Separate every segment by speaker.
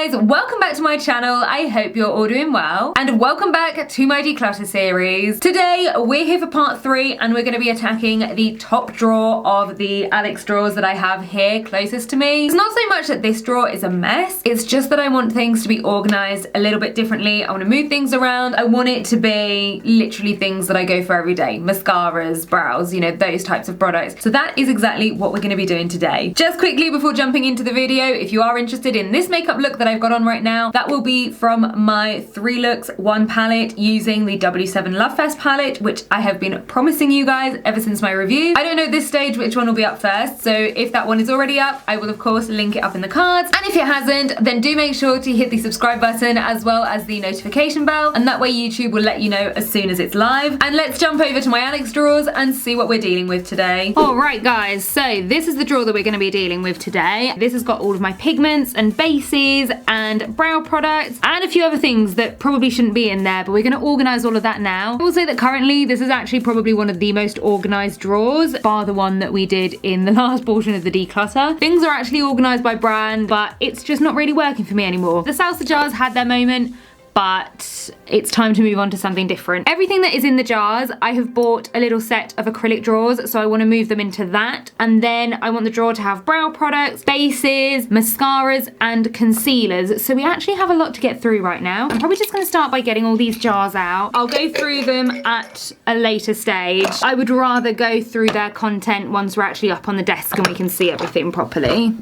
Speaker 1: guys, welcome back to my channel. I hope you're all doing well and welcome back to my declutter series. Today we're here for part 3 and we're going to be attacking the top drawer of the Alex drawers that I have here closest to me. It's not so much that this drawer is a mess, it's just that I want things to be organized a little bit differently. I want to move things around. I want it to be literally things that I go for every day. Mascaras, brows, you know, those types of products. So that is exactly what we're going to be doing today. Just quickly before jumping into the video, if you are interested in this makeup look that I've got on right now, that will be from my 3 looks 1 palette using the W7 Love Fest palette, which I have been promising you guys ever since my review. I don't know at this stage which one will be up first, so if that one is already up, I will of course link it up in the cards, and if it hasn't, then do make sure to hit the subscribe button as well as the notification bell, and that way YouTube will let you know as soon as it's live. And let's jump over to my Alex drawers and see what we're dealing with today. Alright guys, so this is the drawer that we're going to be dealing with today. This has got all of my pigments and bases and brow products and a few other things that probably shouldn't be in there, but we're going to organize all of that now. I will say that currently this is actually probably one of the most organized drawers, bar the one that we did in the last portion of the declutter. Things are actually organized by brand, but it's just not really working for me anymore. The salsa jars had their moment, but it's time to move on to something different. Everything that is in the jars, I have bought a little set of acrylic drawers, so I want to move them into that. And then I want the drawer to have brow products, bases, mascaras, and concealers. So we actually have a lot to get through right now. I'm probably just going to start by getting all these jars out. I'll go through them at a later stage. I would rather go through their content once we're actually up on the desk and we can see everything properly.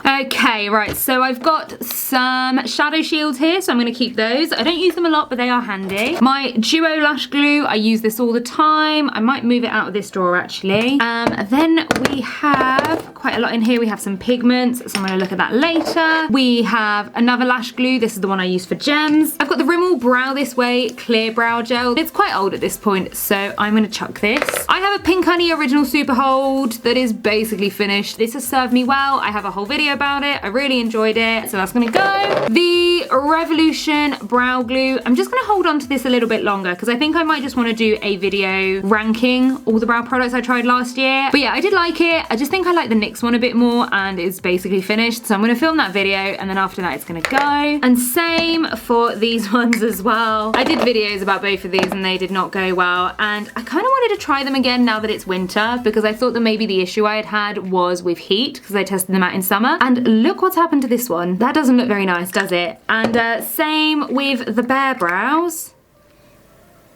Speaker 1: Okay, right, so I've got some shadow shields here, so I'm going to keep those. I don't use them a lot, but they are handy. My Duo Lash Glue, I use this all the time. I might move it out of this drawer, actually. Then we have quite a lot in here. We have some pigments, so I'm going to look at that later. We have another lash glue. This is the one I use for gems. I've got the Rimmel Brow This Way Clear Brow Gel. It's quite old at this point, so I'm going to chuck this. I have a Pink Honey Original Super Hold that is basically finished. This has served me well. I have a whole video about it. I really enjoyed it, so that's gonna go. The Revolution Brow Glue. I'm just gonna hold on to this a little bit longer because I think I might just want to do a video ranking all the brow products I tried last year. But yeah, I did like it. I just think I like the NYX one a bit more, and it's basically finished, so I'm gonna film that video and then after that it's gonna go. And same for these ones as well. I did videos about both of these and they did not go well, and I kind of wanted to try them again now that it's winter because I thought that maybe the issue I had was with heat because I tested them out in summer. And look what's happened to this one. That doesn't look very nice, does it? And same with the Bare Brows.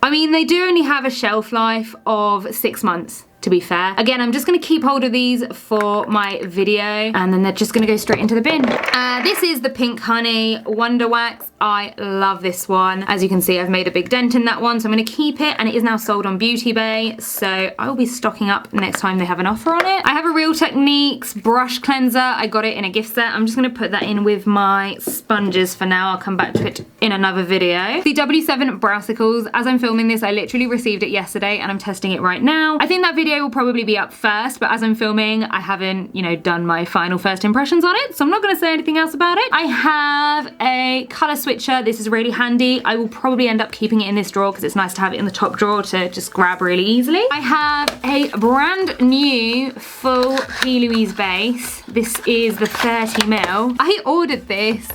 Speaker 1: I mean, they do only have a shelf life of 6 months, to be fair. Again, I'm just gonna keep hold of these for my video and then they're just gonna go straight into the bin. This is the Pink Honey Wonder Wax. I love this one. As you can see, I've made a big dent in that one, so I'm gonna keep it, and it is now sold on Beauty Bay, so I will be stocking up next time they have an offer on it. I have a Real Techniques brush cleanser. I got it in a gift set. I'm just gonna put that in with my sponges for now. I'll come back to it in another video. The W7 Browsicles. As I'm filming this, I literally received it yesterday and I'm testing it right now. I think that video will probably be up first, but as I'm filming, I haven't, you know, done my final first impressions on it, so I'm not gonna say anything else about it. I have a color switcher. This is really handy. I will probably end up keeping it in this drawer because it's nice to have it in the top drawer to just grab really easily. I have a brand new full P. Louise base. This is the 30ml. I ordered this,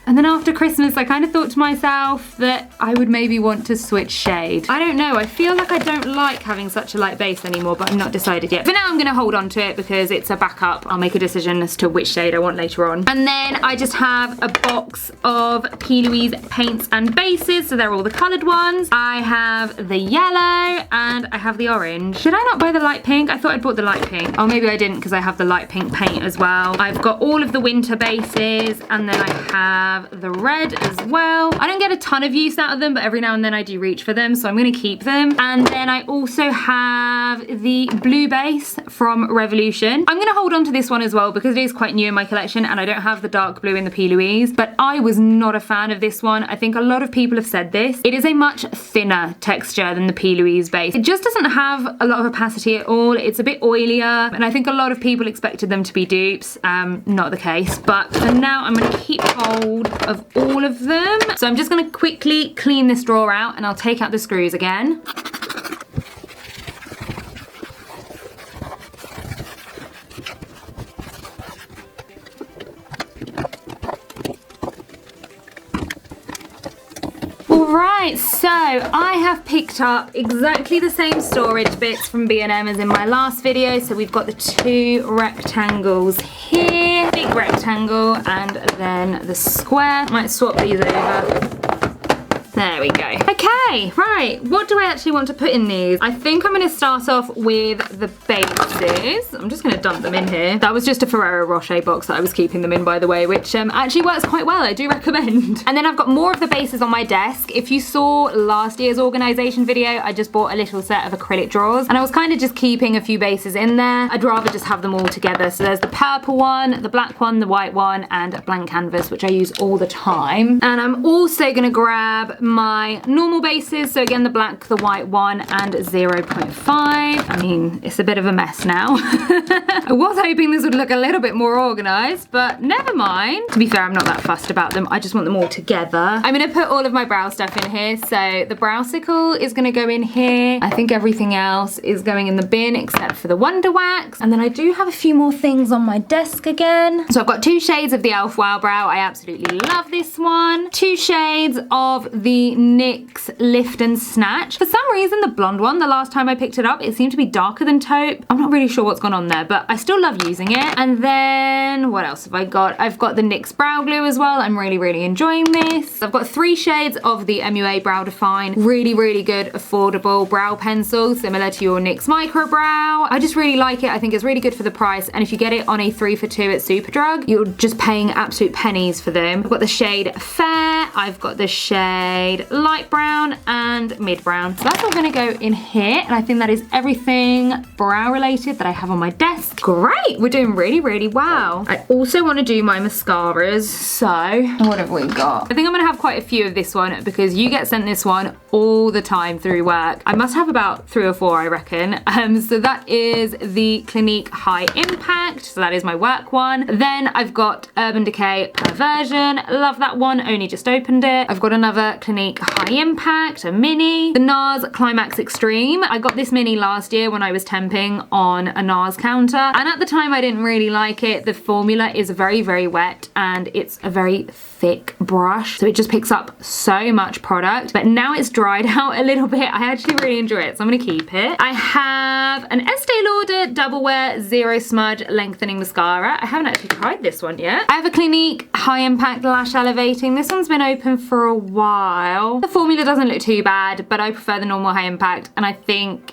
Speaker 1: and then after Christmas, I kind of thought to myself that I would maybe want to switch shade. I don't know, I feel like I don't like having such a light base anymore, but I'm not decided yet. For now, I'm gonna hold on to it because it's a backup. I'll make a decision as to which shade I want later on. And then I just have a box of P. Louise paints and bases, so they're all the colored ones. I have the yellow and I have the orange. Should I not buy the light pink? I thought I'd bought the light pink. Oh, maybe I didn't because I have the light pink paint as well. I've got all of the winter bases, and then I have the red as well. I don't get a ton of use out of them, but every now and then I do reach for them, so I'm gonna keep them. And then I also have the blue base from Revolution. I'm gonna hold on to this one as well because it is quite new in my collection and I don't have the dark blue in the P. Louise, but I was not a fan of this one. I think a lot of people have said this. It is a much thinner texture than the P. Louise base. It just doesn't have a lot of opacity at all. It's a bit oilier, and I think a lot of people expected them to be dupes. Not the case, but for now I'm gonna keep hold of all of them. So I'm just gonna quickly clean this drawer out and I'll take out the screws again. Right, so I have picked up exactly the same storage bits from B&M as in my last video. So we've got the two rectangles here, big rectangle, and then the square. Might swap these over. There we go. Okay, right, what do I actually want to put in these? I think I'm gonna start off with the bases. I'm just gonna dump them in here. That was just a Ferrero Rocher box that I was keeping them in, by the way, which actually works quite well, I do recommend. And then I've got more of the bases on my desk. If you saw last year's organisation video, I just bought a little set of acrylic drawers, and I was kind of just keeping a few bases in there. I'd rather just have them all together. So there's the purple one, the black one, the white one, and a blank canvas, which I use all the time. And I'm also gonna grab my normal bases, so again the black, the white one, and 0.5. I mean, it's a bit of a mess now. I was hoping this would look a little bit more organised, but never mind. To be fair, I'm not that fussed about them. I just want them all together. I'm gonna put all of my brow stuff in here. So the Browsicle is gonna go in here. I think everything else is going in the bin except for the Wonder Wax. And then I do have a few more things on my desk again. So I've got 2 shades of the e.l.f. Wow Brow. I absolutely love this one. 2 shades of the NYX Lift and Snatch. For some reason, the blonde one, the last time I picked it up, it seemed to be darker than taupe. I'm not really sure what's gone on there, but I still love using it. And then, what else have I got? I've got the NYX Brow Glue as well. I'm really, really enjoying this. I've got 3 shades of the MUA Brow Define. Really, really good, affordable brow pencil, similar to your NYX Micro Brow. I just really like it. I think it's really good for the price. And if you get it on a 3 for 2 at Superdrug, you're just paying absolute pennies for them. I've got the shade Fair. I've got the shade Light Brown and Mid Brown. So that's all gonna go in here, and I think that is everything brow related that I have on my desk. Great, we're doing really, really well. I also want to do my mascaras, so what have we got? I think I'm gonna have quite a few of this one because you get sent this one all the time through work. I must have about 3 or 4, I reckon. So that is the Clinique High Impact, so that is my work one. Then I've got Urban Decay Perversion, love that one, only just opened it. I've got another Clinique High Impact, a mini. The NARS Climax Extreme. I got this mini last year when I was temping on a NARS counter, and at the time I didn't really like it. The formula is very, very wet, and it's a very thick brush, so it just picks up so much product, but now it's dried out a little bit. I actually really enjoy it, so I'm gonna keep it. I have an Estee Lauder Double Wear Zero Smudge Lengthening Mascara. I haven't actually tried this one yet. I have a Clinique High Impact Lash Elevating. This one's been open for a while. The formula doesn't look too bad, but I prefer the normal High Impact, and I think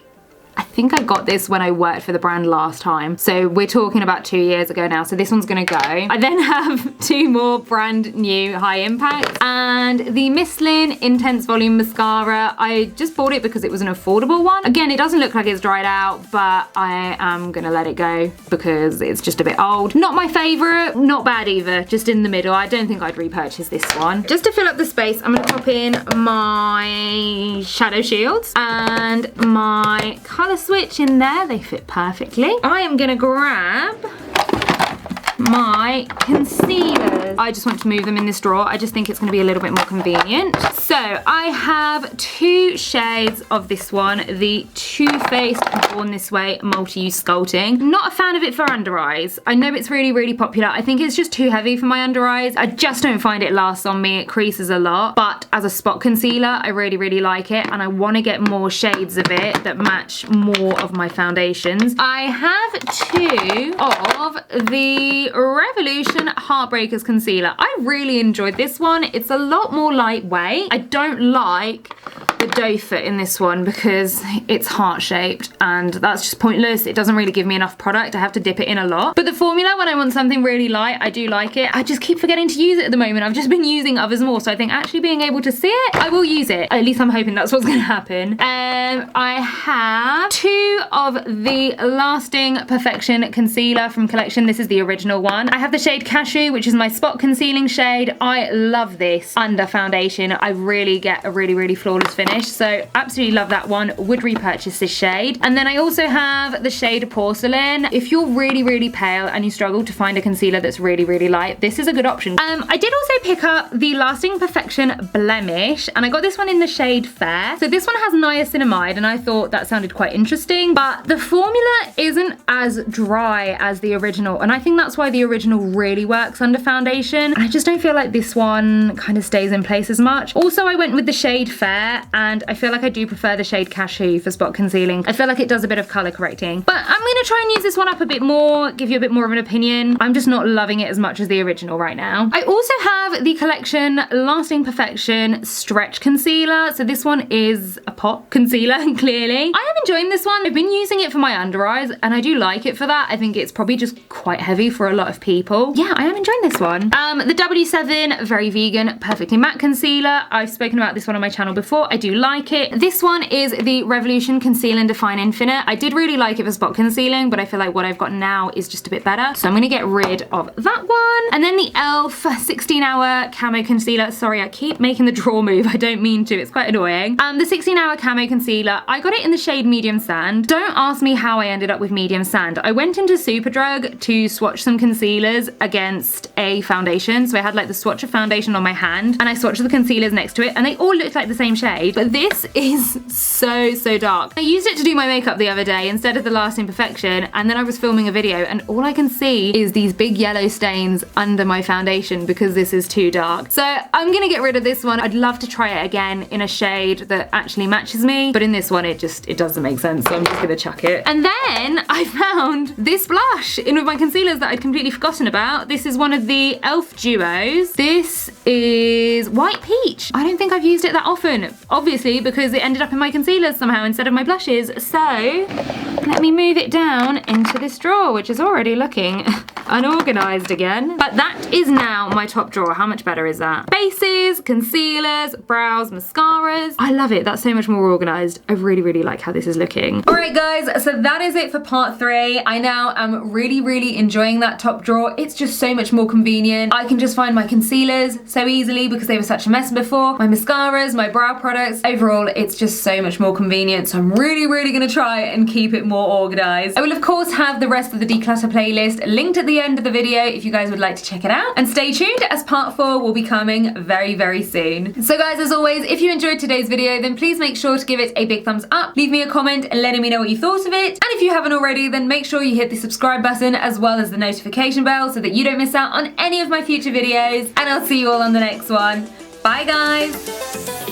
Speaker 1: I got this when I worked for the brand last time. So we're talking about 2 years ago now. So this one's gonna go. I then have 2 more brand new High Impact, and the Misslin Intense Volume Mascara. I just bought it because it was an affordable one. Again, it doesn't look like it's dried out, but I am gonna let it go because it's just a bit old. Not my favorite, not bad either, just in the middle. I don't think I'd repurchase this one. Just to fill up the space, I'm gonna pop in my shadow shields and my color switch in there. They fit perfectly. I am gonna grab my concealers. I just want to move them in this drawer. I just think it's going to be a little bit more convenient. So I have 2 shades of this one, the Too Faced Born This Way Multi-Use Sculpting. Not a fan of it for under eyes. I know it's really, really popular. I think it's just too heavy for my under eyes. I just don't find it lasts on me. It creases a lot, but as a spot concealer, I really, really like it, and I want to get more shades of it that match more of my foundations. I have 2 of the Revolution Heartbreakers concealer. I really enjoyed this one. It's a lot more lightweight. I don't like the doe foot in this one because it's heart-shaped, and that's just pointless. It doesn't really give me enough product. I have to dip it in a lot. But the formula, when I want something really light, I do like it. I just keep forgetting to use it at the moment. I've just been using others more, so I think actually being able to see it, I will use it. At least I'm hoping that's what's gonna happen. I have 2 of the Lasting Perfection concealer from Collection. This is the original one. I have the shade Cashew, which is my spot concealing shade. I love this under foundation. I really get a really, really flawless finish. Blemish, so absolutely love that one. Would repurchase this shade. And then I also have the shade Porcelain. If you're really, really pale and you struggle to find a concealer that's really, really light, this is a good option. I did also pick up the Lasting Perfection Blemish, and I got this one in the shade Fair. So this one has niacinamide, and I thought that sounded quite interesting, but the formula isn't as dry as the original, and I think that's why the original really works under foundation. I just don't feel like this one kind of stays in place as much. Also, I went with the shade Fair, and I feel like I do prefer the shade Cashew for spot concealing. I feel like it does a bit of color correcting, but I'm gonna try and use this one up a bit more, give you a bit more of an opinion. I'm just not loving it as much as the original right now. I also have the collection Lasting Perfection Stretch Concealer. So this one is a pot concealer, clearly. I am enjoying this one. I've been using it for my under eyes, and I do like it for that. I think it's probably just quite heavy for a lot of people. Yeah, I am enjoying this one. The W7 Very Vegan Perfectly Matte Concealer. I've spoken about this one on my channel before. I do like it. This one is the Revolution Conceal and Define Infinite. I did really like it for spot concealing, but I feel like what I've got now is just a bit better. So I'm gonna get rid of that one. And then the e.l.f. 16-Hour Camo Concealer. Sorry, I keep making the drawer move. I don't mean to. It's quite annoying. The 16-Hour Camo Concealer. I got it in the shade Medium Sand. Don't ask me how I ended up with Medium Sand. I went into Superdrug to swatch some concealers against a foundation. So I had like the swatch of foundation on my hand, and I swatched the concealers next to it, and they all looked like the same shade, but this is so dark. I used it to do my makeup the other day instead of the Lasting Perfection, and then I was filming a video, and all I can see is these big yellow stains under my foundation because this is too dark. So I'm gonna get rid of this one. I'd love to try it again in a shade that actually matches me, but in this one it doesn't make sense, so I'm just gonna chuck it. And then I found this blush in with my concealers that I'd completely forgotten about. This is one of the e.l.f. duos. This is White Peach. I don't think I've used it that often, obviously because it ended up in my concealers somehow instead of my blushes. So let me move it down into this drawer, which is already looking unorganized again. But that is now my top drawer. How much better is that? Bases, concealers, brows, mascaras. I love it. That's so much more organized. I really like how this is looking. All right, guys, so that is it for part 3. I now am really enjoying that top drawer. It's just so much more convenient. I can just find my concealers so easily because they were such a mess before. My mascaras, my brow products. Overall, it's just so much more convenient. So I'm really gonna try and keep it more organized. I will of course have the rest of the declutter playlist linked at the end of the video if you guys would like to check it out. And stay tuned as part 4 will be coming very soon. So guys, as always, if you enjoyed today's video, then please make sure to give it a big thumbs up. Leave me a comment and letting me know what you thought of it. And if you haven't already, then make sure you hit the subscribe button as well as the notification bell so that you don't miss out on any of my future videos. And I'll see you all on the next one. Bye guys.